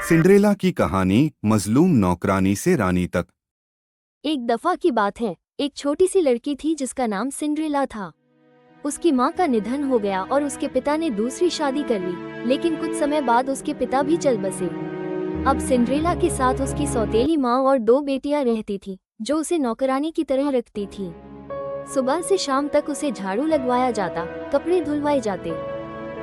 Cinderella की कहानी मजलूम नौकरानी से रानी तक। एक दफा की बात है। एक छोटी सी लड़की थी जिसका नाम सिंड्रेला था। उसकी माँ का निधन हो गया और उसके पिता ने दूसरी शादी कर ली, लेकिन कुछ समय बाद उसके पिता भी चल बसे। अब सिंड्रेला के साथ उसकी सौतेली माँ और दो बेटियां रहती थी, जो उसे नौकरानी की तरह रखती थी। सुबह से शाम तक उसे झाड़ू लगवाया जाता, कपड़े धुलवाए जाते,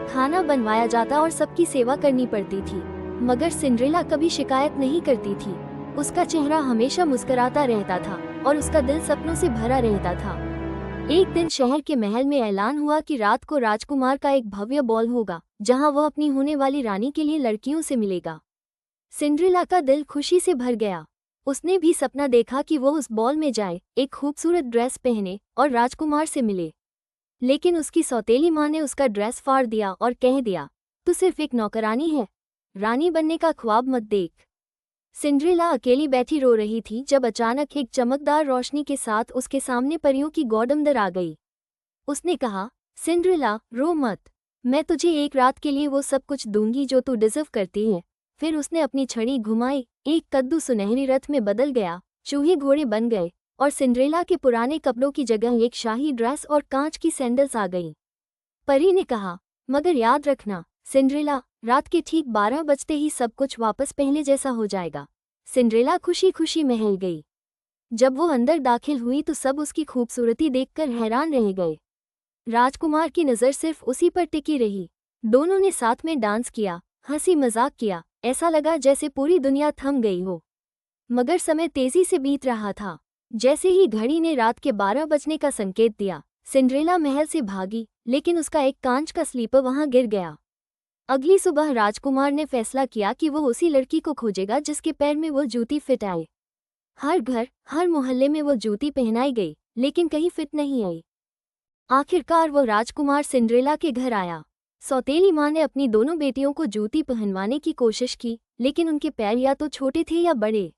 खाना बनवाया जाता और सबकी सेवा करनी पड़ती थी। मगर सिंड्रेला कभी शिकायत नहीं करती थी। उसका चेहरा हमेशा मुस्कुराता रहता था और उसका दिल सपनों से भरा रहता था। एक दिन शहर के महल में ऐलान हुआ कि रात को राजकुमार का एक भव्य बॉल होगा, जहां वह अपनी होने वाली रानी के लिए लड़कियों से मिलेगा। सिंड्रेला का दिल खुशी से भर गया। उसने भी सपना देखा कि वो उस बॉल में जाए, एक खूबसूरत ड्रेस पहने और राजकुमार से मिले। लेकिन उसकी सौतेली माँ ने उसका ड्रेस फाड़ दिया और कह दिया, तू सिर्फ एक नौकरानी है, रानी बनने का ख्वाब मत देख। सिंड्रेला अकेली बैठी रो रही थी जब अचानक एक चमकदार रोशनी के साथ उसके सामने परियों की गौडमदर आ गई। उसने कहा, सिंड्रेला रो मत, मैं तुझे एक रात के लिए वो सब कुछ दूंगी जो तू डिजर्व करती है। फिर उसने अपनी छड़ी घुमाई, एक कद्दू सुनहरी रथ में बदल गया, चूहे घोड़े बन गए और सिंड्रेला के पुराने कपड़ों की जगह एक शाही ड्रेस और कांच की सैंडल्स आ गई। परी ने कहा, मगर याद रखना सिंड्रेला, रात के ठीक 12 बजते ही सब कुछ वापस पहले जैसा हो जाएगा। सिंड्रेला खुशी खुशी महल गई। जब वो अंदर दाखिल हुई तो सब उसकी खूबसूरती देखकर हैरान रह गए। राजकुमार की नज़र सिर्फ उसी पर टिकी रही। दोनों ने साथ में डांस किया, हंसी मजाक किया, ऐसा लगा जैसे पूरी दुनिया थम गई हो। मगर समय तेजी से बीत रहा था। जैसे ही घड़ी ने रात के 12 बजने का संकेत दिया, सिंड्रेला महल से भागी, लेकिन उसका एक कांच का स्लीपर वहां गिर गया। अगली सुबह राजकुमार ने फैसला किया कि वो उसी लड़की को खोजेगा जिसके पैर में वो जूती फिट आए। हर घर, हर मोहल्ले में वो जूती पहनाई गई, लेकिन कहीं फिट नहीं आई। आखिरकार वो राजकुमार सिंड्रेला के घर आया। सौतेली माँ ने अपनी दोनों बेटियों को जूती पहनवाने की कोशिश की, लेकिन उनके पैर या तो छोटे थे या बड़े।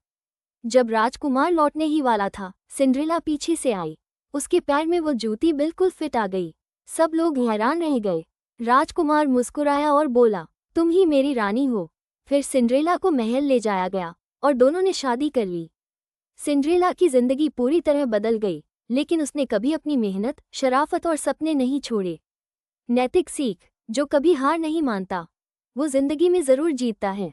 जब राजकुमार लौटने ही वाला था, सिंड्रेला पीछे से आई। उसके पैर में वो जूती बिल्कुल फिट आ गई। सब लोग हैरान रह गए। राजकुमार मुस्कुराया और बोला, तुम ही मेरी रानी हो। फिर सिंड्रेला को महल ले जाया गया और दोनों ने शादी कर ली। सिंड्रेला की जिंदगी पूरी तरह बदल गई, लेकिन उसने कभी अपनी मेहनत, शराफत और सपने नहीं छोड़े। नैतिक सीख, जो कभी हार नहीं मानता, वो जिंदगी में जरूर जीतता है।